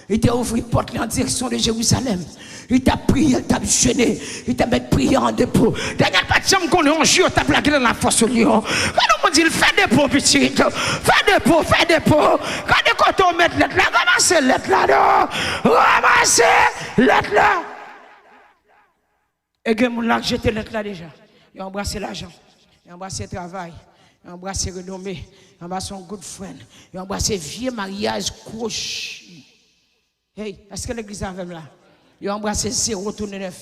il t'a ouvert porte en direction de Jérusalem. Il t'a prié, il t'a jeûné, il t'a mis prié en dépôt. Daniel pas de chambre qu'on est en jeu, t'as plaqué dans la force lion. Quand on dit fais dépôt petit, fais dépôt. Quand on met lettre là, ramassez lettre là, ramassez lettre là. Et que mon lac jeté lettre là déjà. Il a embrassé l'argent, il a embrassé le travail, il a embrassé renommée, il a embrassé son good friend, il a embrassé vieux mariage couche. Hey, est-ce que l'église avait là? Il a embrassé 0 tourné 9.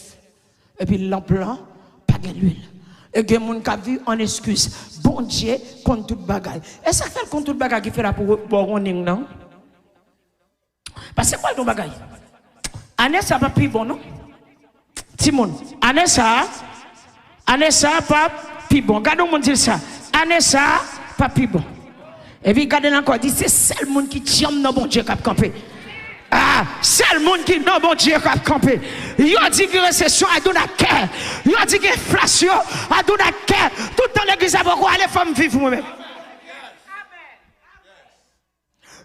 Et puis l'emploi, pas de l'huile. Et que mon qui a vu en excuse. Bon Dieu, contre toute bagaille. Et ça fait contre toute bagaille qui fait là pour running, non? Parce que quoi le bagaille? Année ça va plus bon, non? Timon, Anessa, pas plus bon. Gardons mon dire ça. Anessa, pas plus bon. Et puis, regardez encore, dit c'est le monde qui tient dans bon Dieu qui a campé. Ah, c'est le monde qui dans bon Dieu qui a campé. Il a dit que récession a donné à cœur. Il a dit que inflation a donné à cœur. Tout le temps, l'église a beaucoup aller femmes vivre moi-même.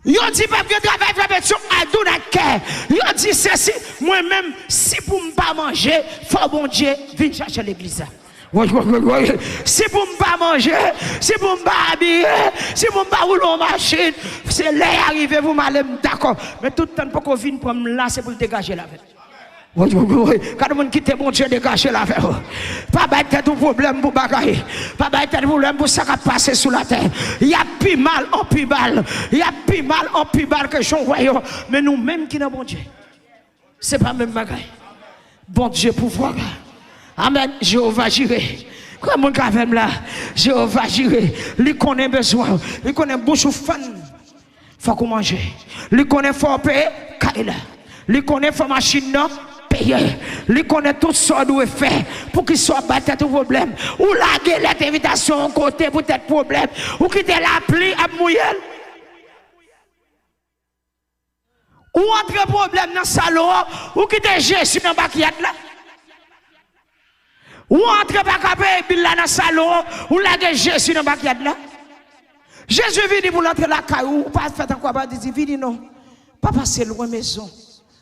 Ils ont dit, pas que travail, prévention, à donner à cœur. Ils ont dit ceci, moi-même, si pour ne pas manger, faut bon Dieu, viens chercher l'église. Si pour ne pas manger, si pour ne pas habiller, si pour ne pas rouler en machine, c'est là arrivé, vous m'allez d'accord. Mais tout le temps, pour qu'on vienne prendre là, c'est pour le dégager la vie. Quand on quitte mon Dieu, dégager la faire. Pas battre tout problème pour bagaille. Pas battre tout problème pour ça qui passe sous la terre. Il y a plus mal en plus mal. Il y a plus mal en plus mal que j'en voyons. Mais nous-mêmes qui sommes bon Dieu. C'est pas même bagaille. Bon Dieu pouvoir. Amen. Jéhovah jiré. Quand mon gars là, Jéhovah jiré. Lui connaît besoin. Lui connaît bouche ou fan. Faut qu'on mange. Lui connaît fort payer. Kaila. Lui connaît fort machine non. Lui connaît tout ce qu'on doit faire pour qu'il soit battu tout problème. Ou laguer l'invitation côté pour tel problème. Ou quitter la pluie à mouiller. Ou entre problème dans le salon. Ou quitter Jésus dans le backyard là. Ou entre dans le salon. Ou laguer Jésus dans le backyard là. Jésus vient pour l'entrer la caillou. Ou pas faire encore pas dire vini non. Pas passer loin maison.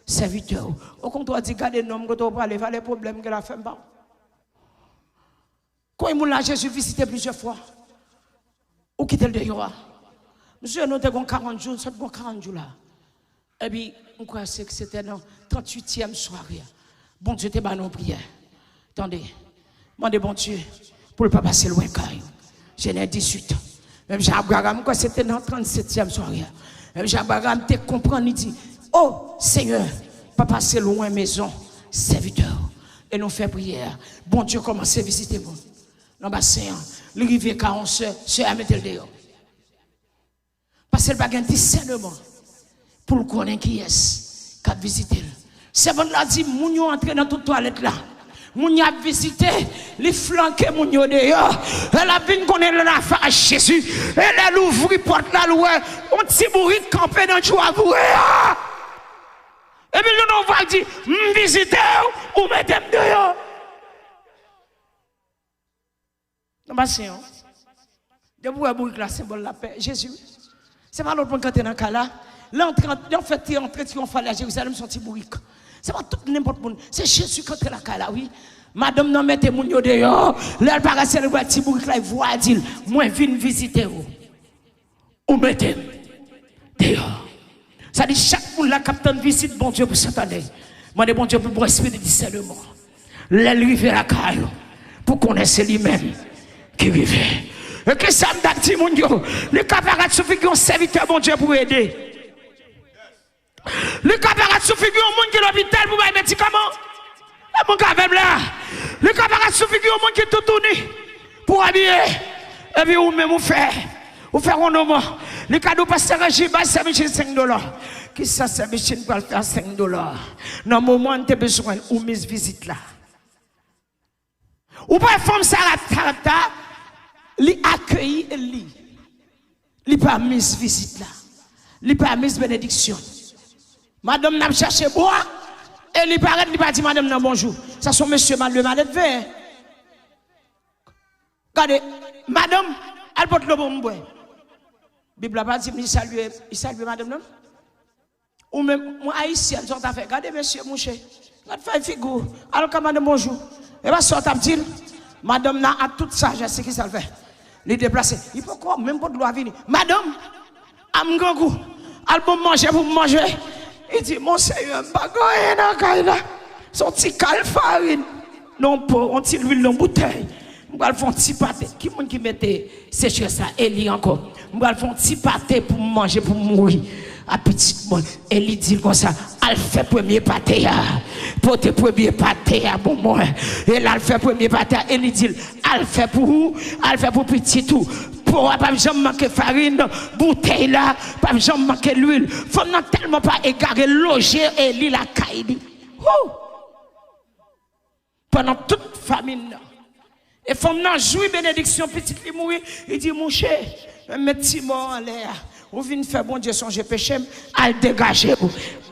Serviteur. Au contraire, dit, regardez l'homme que tu as parlé, les problèmes que la femme a. Quand il m'a Jésus visité plusieurs fois, où quitte le dehors. Monsieur, nous avons 40 jours, nous avons 40 jours là. Et puis, on croit que c'était dans 38e soirée. Bon Dieu, t'es pas non prière. Attendez, demandez bon Dieu, pour ne pas passer loin, j'ai 18 ans. Même Abraham, c'était dans 37e soirée. Même Abraham, tu comprends, il dit, oh Seigneur, pas passer loin maison, serviteur. Et nous fait prière. Bon Dieu, commence à visiter vous. Dans le bassin, le rivière 40 soeurs, à mettre le dehors. Parce que le bagage discernement pour le connaître qui est, qui a visité. C'est bon, là, dit, moun yo entre dans toute toilette là. Moun y a visité, les flanqués moun yo dehors. Elle a vu qu'on est là à Jésus. Elle a ouvert porte là, on petit bourrique campé dans le joie. Et puis nous va dire, visitez ou mettez-moi dehors. Non, bah c'est de vous bourrique là, symbole de la paix. Jésus. C'est pas l'autre point quand tu es dans le cas là. L'entrée, en fait, tu es entré triomphale à Jérusalem, son petit bourrique. C'est pas tout n'importe quoi. C'est Jésus qui est là, oui. Madame, non, mettez mon yo dehors. Là, elle paraît le petit bourrique là, il voit, dit, moi, je viens visiter vous. Ou mettez dehors. Ça dit, chaque monde là, capitaine visite, bon Dieu, pour s'entendre. Moi, bon Dieu, pour esprit de discernement. Là, il arrive à la caille, pour connaître lui-même qui vivait. Et que ça me dit, mon Dieu, les camarades se figurent serviteur, bon Dieu, pour aider. Les camarades se figurent au monde qui est à l'hôpital pour les médicaments. Et mon gars, même là. Les camarades se figurent au monde qui est tout tourné pour habiller. Et puis, vous même, vous faites un nom. Les cadeaux pasteur Régime, c'est $5. Qui ça, c'est Michel pour faire $5? Dans le moment où tu as besoin, ou mise visite là. Ou pas, femme Sarah Tarata, li accueilli et li pas mise visite là. Li pas mise bénédiction. Madame n'a cherché bois et lui paraît lui pas dit madame non bonjour. Ça sont monsieur le malade vert. Regardez, madame, elle porte le bon bois. Bible n'a pas dit il salue madame non. Ou même moi haïtien sont à faire. Regardez monsieur mon cher. Regardez faire figure. Alors quand madame bonjour. Et pas sortir dire madame n'a à toute ça, je sais qui ça le fait. Les déplacer. Il faut quoi même pas de loi venir. Madame, am grand goût. Elle peut manger pour manger. Il dit, mon Seigneur, son petit calfarine, non pas, on tire l'huile dans bouteille. Je vais faire un petit pâté. Qui est-ce qui mettait ces choses-là? Eli encore. Je vais faire un petit pâté pour manger, pour mourir. À petit monde. Eli dit comme ça, elle fait premier pâté. Pour tes premiers pâtés, bon moi. Et là, elle fait premier pâté. Eli dit, elle fait pour vous, elle fait pour petit tout. Pour pas jamais manquer farine, bouteille là, pas jamais manquer l'huile. Faut n'a tellement pas égarer loger et lit la caille. Pendant toute famine. Et faut n'a jouer bénédiction petite li mourir, il dit mon cher, mettez petit mort en l'air. Ou venez faire bon Dieu songer péché, à dégager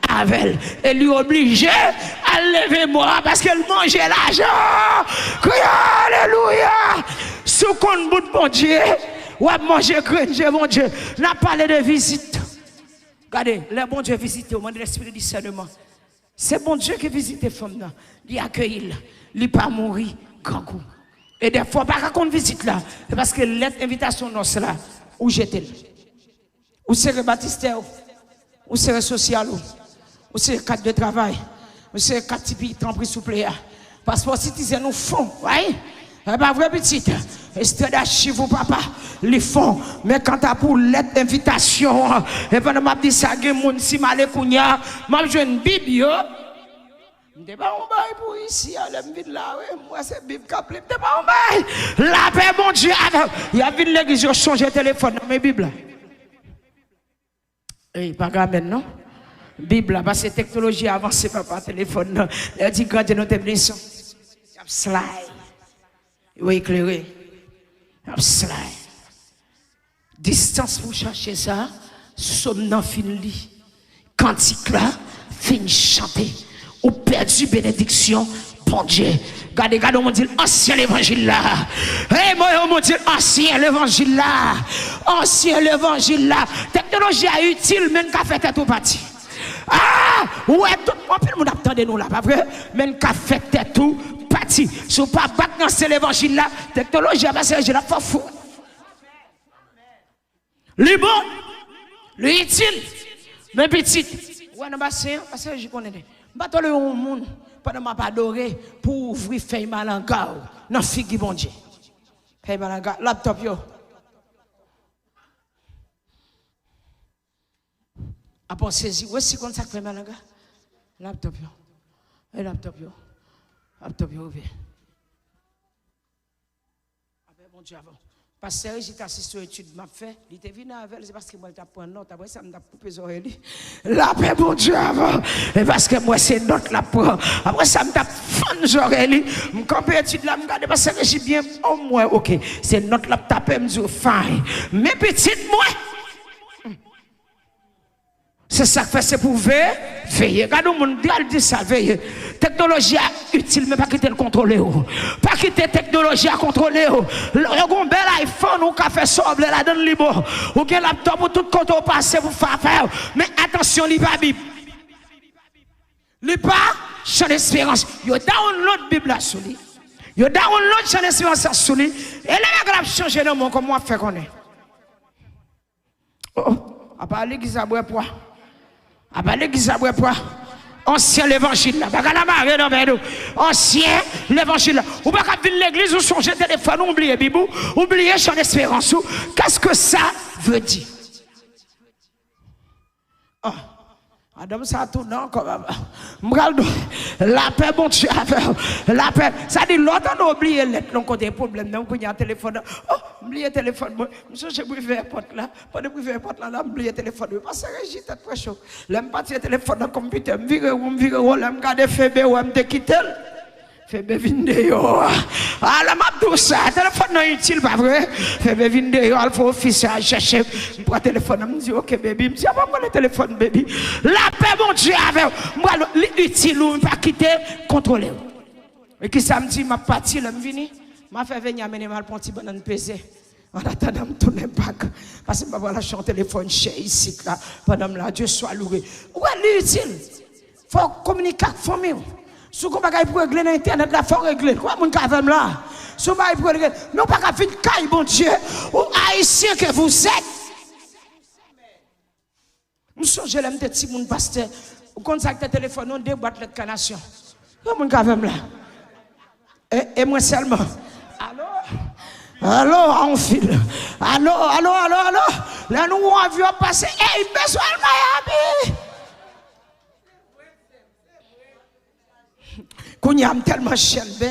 avec et lui obliger à lever moi parce qu'elle mangeait l'argent. Alléluia. Sous compte bout de bon Dieu. Ou à manger granger, mon Dieu. N'a parlé de visite. Regardez, le bon Dieu visite au monde de l'esprit de discernement. C'est bon Dieu qui visite les femmes. Il accueille, il pas mourir grand coup. Et des fois, pas qu'on visite là. C'est parce que l'invitation non c'est là. Où j'étais. Où c'est le baptistère. Où c'est le social. Où c'est le cadre de travail. Monsieur Katipi, t'en prie, s'il vous plaît. Passeport citoyen, nous font, oui? C'est pas vrai, petite. Esther d'archive, papa, les fonds. Mais quand t'as pour lettre d'invitation, et pendant m'a dit ça, si malé kounya, m'a joué une Bible, yo. M'te pas un bail pour ici, allez vite là, oui. Moi, c'est Bible qui appelle. M'te pas un bail. La paix, mon Dieu. Il y a vite l'église, je change le téléphone dans mes Bibles. Eh, pas grave maintenant. Bible, parce que la technologie avancée, papa, téléphone. Elle dit, quand nous t'es blessé. Slide. Oui, éclairé. Slide. Distance pour chercher ça. Somnant fin lit. Cantique là. Fin chanter. Ou perdu bénédiction. Bon Dieu. Regardez, on dit ancien l'évangile là. Hey, moi, on dit ancien l'évangile là. Ancien l'évangile là. Technologie est utile, même qu'à faire tout parti. Ah, ouais, tout le monde attend de nous là, pas vrai? Même qu'à faire tout parti. Si vous ne pas battre dans l'évangile là, technologie a passé l'évangile là, faut fou. Le bon, le utile, mais petit. Ouais, non, parce que je connais. Bateau le monde, pendant ma pas adoré pour ouvrir feuille malanga. Non, figue bon Dieu. Feuille malanga, laptop yo. Après saisi, où est-ce qu'on s'appelle malanga? Laptop yo. Et laptop yo. Laptop yo ouvert. Après bon Dieu avant. Parce que j'ai assisté aux études m'a fait, il était venu avec, c'est parce que moi j'apprends une note, après ça m'a coupé les oreilles. La paix bon Dieu avant, et parce que moi c'est une note là pour, après ça m'a fait les oreilles, je campé étude là, je regarde parce que j'ai bien, au moins, ok, c'est une note là pour taper, je me dis, fine. Mais petite moi, c'est ça que fait, c'est pour veiller. Regardez, mon Dieu dit ça, veiller. Technologie est utile, mais pas quitter le contrôler. Pas quitter la technologie à contrôler. Il y a un bel iPhone ou café sobre là dans le libre. Ou un laptop ou tout compte au passé pour faire. Mais attention, il pas Bible. Il pas champ d'espérance. Il download Bible là sur lui. Il download champ d'espérance sur lui. Et là, il a changé de nom comme moi fait qu'on est. Oh, à part l'église à boire poids. À part l'église à boire poids. Ancien l'évangile là, ancien l'évangile là. Ou pas venir l'église ou changer téléphone, oublier Bibou, oublier champ d'espérance. Qu'est-ce que ça veut dire? Oh. Adam ça tourne encore. La paix, bon Dieu, la paix. Ça dit l'autre on a oublié l'être, donc côté problème, donc il y a un téléphone. Oh, oublié le téléphone. Monsieur, j'ai privé la porte là. Pas de privé la porte là, oublié le téléphone. Parce que j'ai tête très chaud. L'aime pas tirer téléphone dans le computer, me vire, l'aime garder FB ou me quitter. FB vidéo. Ah, la map tout ça, téléphone non utile, pas vrai? FB vidéo, alpha office à chercher. Je prends le téléphone, je me dis, ok, baby, je me dis, ah, moi, le téléphone, baby. La paix, mon Dieu, avec moi, l'utile ou pas quitter, contrôler. Et qui ça me dit, ma partie, là, je vini, m'a fait venir amener mal pour un petit banane pesé. En attendant, je tourne back. Parce que je vais voir un téléphone chez ici, là, pendant là, Dieu soit loué. Ouais, l'utile. Il faut communiquer avec la famille. Si vous avez pour régler l'internet, il faut régler. Quoi, mon cavem là? Si vous avez pour régler, mais on pas qu'à faire une caille, bon Dieu, ou haïtien que vous êtes. Nous sommes les petits mon pasteur. Vous contactez le téléphone, on déboîte l'incarnation. Quoi, mon cavem là? Et moi seulement. Allô, on file. Allô. Là, nous, on a vu passer. Hey, besoin de Miami. Qu'on y a tellement chelbe,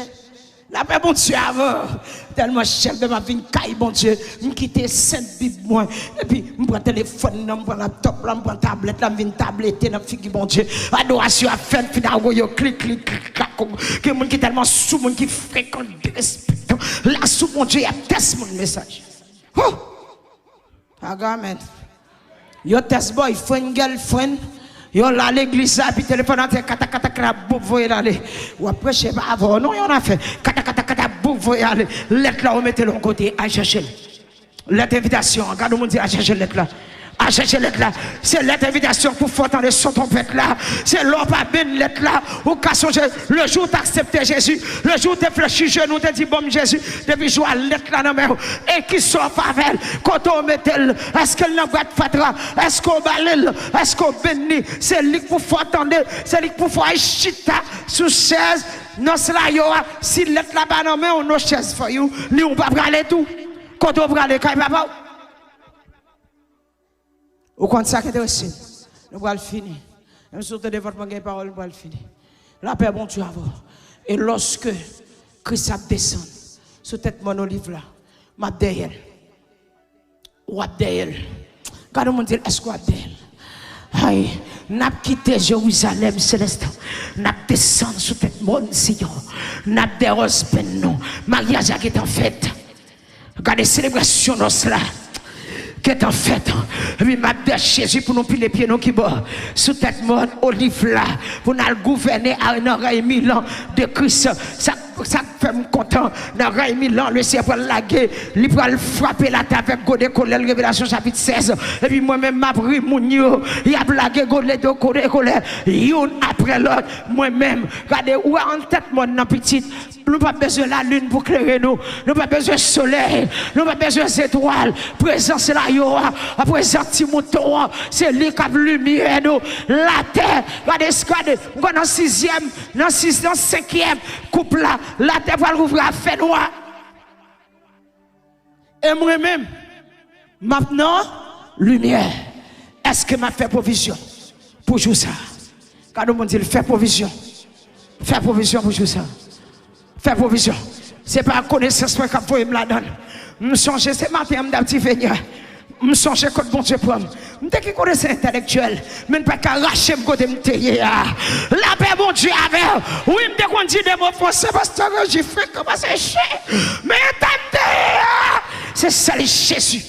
la paix bon Dieu avant, tellement chelbe ma vie caille bon Dieu, me quitter sainte Bible moi, et puis me prend téléphone, me prend laptop, me prend tablette, me vient tablette, me figue bon Dieu, adoration à faire, finalement yo clic, que mon qui tellement sous, mon qui fréquente, respecte, là sous mon Dieu, il y a test mon message. Oh, amen. Yo test boy, friend, girlfriend. Yo là l'église là puis téléphone en kata bouf voyez aller ou après je sais pas avant non on a fait kata bouf voyez aller lettre là on mettait l'on côté à chercher lettre invitation regarde on dit à chercher lettre là à chercher l'être là. C'est l'être invitation pour faire entendre son trompette là. C'est l'homme pas bien l'être là. Ou qu'à songer le jour où tu accepté Jésus, le jour où tu fléchi genou, tu dit bon Jésus, depuis jour l'être là dans main et qui sort favel, quand on met elle, est-ce qu'elle n'a pas de fatra, est-ce qu'on balèle, est-ce qu'on bénit, c'est lui pour faire entendre, c'est lui pour faire chita sous chaise. Non, cela yo, si l'être là-bas dans main, on a chaise for you, lui on va braler tout. Quand on brale, quand il va pas. Au contraire, ça qui est intéressant, nous allons finir. Même si vous avez votre parole, nous allons finir. La paix, bon Dieu, avant. Et lorsque Christ descend sur cette mon olive là, m'a derrière. Ou derrière. Quand on me dit, est-ce qu'on a derrière? Aïe, n'a quitté Jérusalem céleste. N'a descendu sur cette mon Sion. N'a derrière non. Mariage qui est en fête. Regardez, célébration dans cela. Qui est en fait, et puis m'a dit Jésus pour nous piler les pieds nous qui bord sous cette mode olive là pour nous gouverner à un oreille Milan de Christ. Ça fait me content dans l'oreille Milan le Seigneur pour laguer, il va frapper la table avec Godé Colère Révélation chapitre 16 et puis moi-même m'a pris mon yo, il a blagué Godé de Colère une après l'autre moi-même regardez où en tête mon petite. Nous n'avons pas besoin de la lune pour éclairer nous. Nous n'avons pas besoin du soleil. Nous n'avons pas besoin des étoiles. Présence là, à présent, Timothée, c'est lui qui a lumière. La terre, regardez, nous sommes dans 6e, dans 5e couple là. La terre va l'ouvrir à fait noir. Et moi-même, maintenant, lumière. Est-ce que m'a fait provision pour jouer ça? Quand nous dit, fait provision. Fait provision pour jouer ça. Faire provision. Ce n'est pas la connaissance que je me la donne. Je me songe ce matin, je suis venu. Je me songe que bon Dieu prend. Je suis qui connaissance intellectuelle. Mais je ne peux pas arracher mon côté. La paix, mon Dieu, avec. Oui, je me dis des mots français parce que j'ai fait comment c'est cher. Mais attendez, c'est ça le Jésus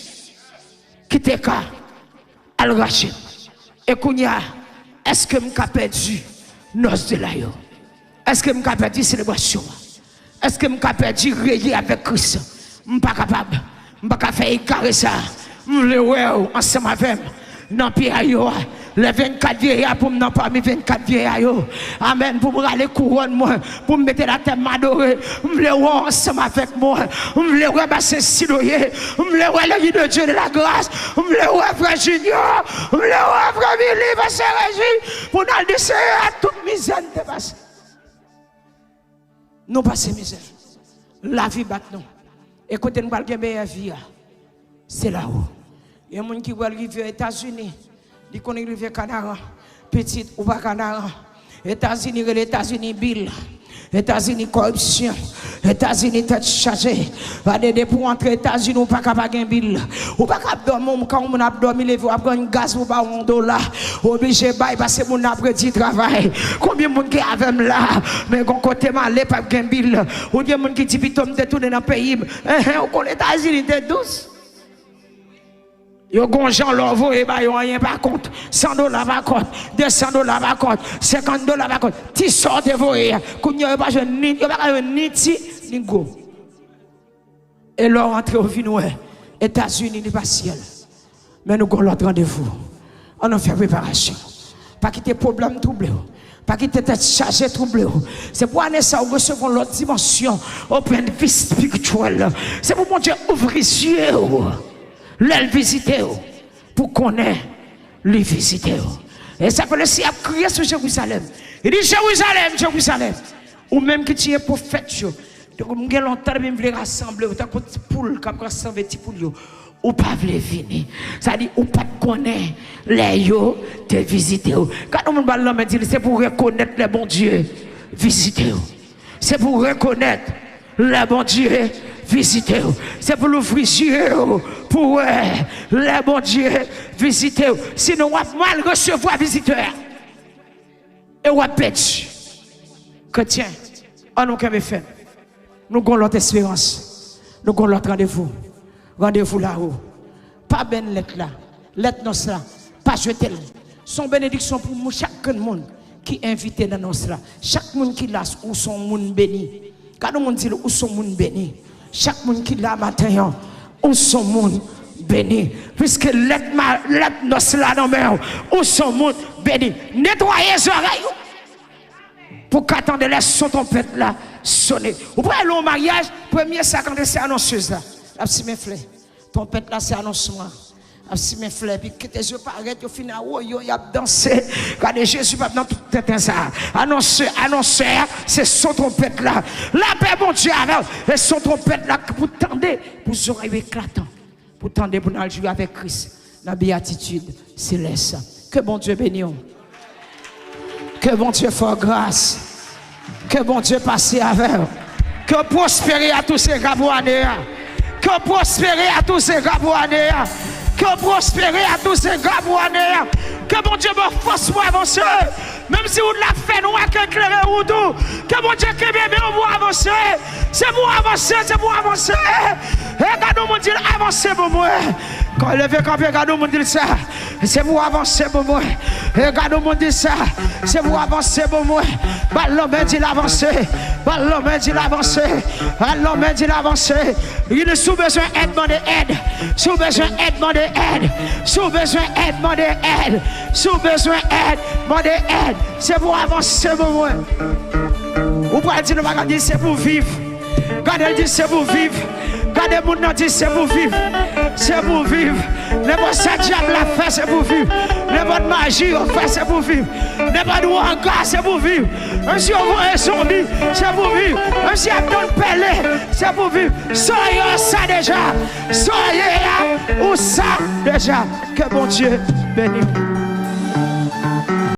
qui t'est qu'à arracher. Et Kounia, est-ce que je suis perdu noce de l'aïe? Est-ce que je suis perdu célébration? Est-ce que je suis perdu rayer avec Christ? Je ne suis pas capable. Je ne suis pas capable de faire écarrer ça. Je veux voir ensemble avec dans le les 24 vieillards pour me parmi 24 vieillards. Amen. Pour me râler couronne moi. Pour me mettre la tête m'adorer. Je veux voir ensemble avec moi. Je veux voir Bassin Siloyer. Je veux voir le guide de Dieu de la grâce. Je veux voir Frère Junior. Je veux voir Frère Billy, Pasteur Régis. Pour nous décider à toute misère de passer. Nous passons misère. La vie bat nous. Écoutez, nous allons meilleure vie. C'est là-haut. Il y a des gens qui veulent arriver aux États-Unis. Ils connaissent arriver au Canada. Petit ou pas Canada. États-Unis, les États-Unis, Bill. États-Unis, corruption. États-Unis, tête chargée. Pour entrer aux États-Unis, on ne peut pas avoir un bill. On ne peut pas dormir. Quand on a dormi, on prend un gaz pour $1. Obligé de passer mon après-midi travail. Combien de gens qui avaient là? Mais quand on est malé, pas un bill. Ou bien des gens qui disent que tu es tourné dans le pays. On est aux États-Unis, tu es douce. Yo gonjan l'envoi et bah yo rien par contre. $100 par contre, $200 par contre, $50 par contre. Ti sort de voyer. Kounya pas je ni yo pas ni ti ni go. Et là rentre au vino États-Unis ni pas ciel. Mais nous avons l'autre rendez-vous. On en fait préparation. Pas quitter problème troublé. Pas quitter tête chargée troublé. C'est pour aller ça recevoir l'autre dimension au plein de vie spirituelle. C'est pour mon Dieu ouvrir les yeux. L'aile visiter pour connaître les visiter. Et ça que le Seigneur a crié sur Jérusalem. Il dit Jérusalem, Jérusalem. Ou même que tu es prophète. Donc, je vais longtemps me rassembler. Ou tu as un petit poule qui a rassemblé petit poule. Ou pas venir. Ça dit, ou pas connaître les yo te visiter. Quand on me dit, c'est pour reconnaître les bons dieux visiter. C'est pour reconnaître les bons dieux visiter. C'est pour l'ouvrir yeux pour les bons dieux visiter. Sinon, on va mal recevoir visiteur. Et on va perdre. Chrétien, on nous qu'à faire. Nous avons l'autre espérance. Nous avons l'autre rendez-vous. Rendez-vous là-haut. Pas ben lettre là. Lettre non là. Pas jeter. Son bénédiction pour nous, chaque monde qui est invité dans nous là. Chaque monde qui l'a ou son monde béni. Quand nous dit où son monde béni. Chaque monde qui l'a matin, où son monde béni. Puisque l'être noce là dans mer, ou son monde béni. Nettoyez les oreilles. Pour qu'attendre les sons trompette là sonner. Vous prenez le mariage, premier ça quand c'est annonceuse là. La petite mes frères. Trompette là c'est annoncement. La petite mes frères puis que tes yeux paraissent, tu finis à yo y a dansé. Regardez Jésus pas dans tout temps ça. Annonceur, c'est son trompette là. La paix mon Dieu avec et son trompette là pour tendre pour oreilles éclatants. Pour tendre pour nous jouer avec Christ. La béatitude céleste. Que bon Dieu bénisse. Que bon Dieu fasse grâce. Que bon Dieu passe avec. Que prospérer à tous ces gabouanés. Que prospérer à tous ces gabouanés. Que prospérer à tous ces gabouanés. Que bon Dieu me force pour avancer. Même si vous l'avez fait, nous avons éclairé ou tout. Que bon Dieu qui bébé, on va avancer. C'est pour avancer, c'est pour avancer. Regardez mon Dieu, avancer pour moi. Quand il veut camper, regardez mon Dieu ça. C'est pour avancer pour moi. Regardez mon Dieu ça. C'est pour avancer pour moi. L'homme dit l'avancer. L'homme dit l'avancer. L'homme dit l'avancer. Il est sous besoin d'aide, demandez aide. Sous besoin d'aide, demandez aide. Sous besoin d'aide, demandez aide. Sous besoin d'aide, demandez aide. C'est pour avancer pour moi. Vous pouvez dire, nous dire c'est pour vivre. Regardez, dit c'est pour vivre. Regardez, mon nom dit c'est pour vivre. C'est pour vivre. N'importe ça diable a fait, c'est pour vivre. N'importe magie a fait, c'est pour vivre. N'importe ouanga, c'est pour vivre. Même si on voit un zombie, c'est pour vivre. Même si on donne pelé, c'est pour vivre. Soyez ça déjà. Soyez là ou ça déjà. Que bon Dieu bénisse.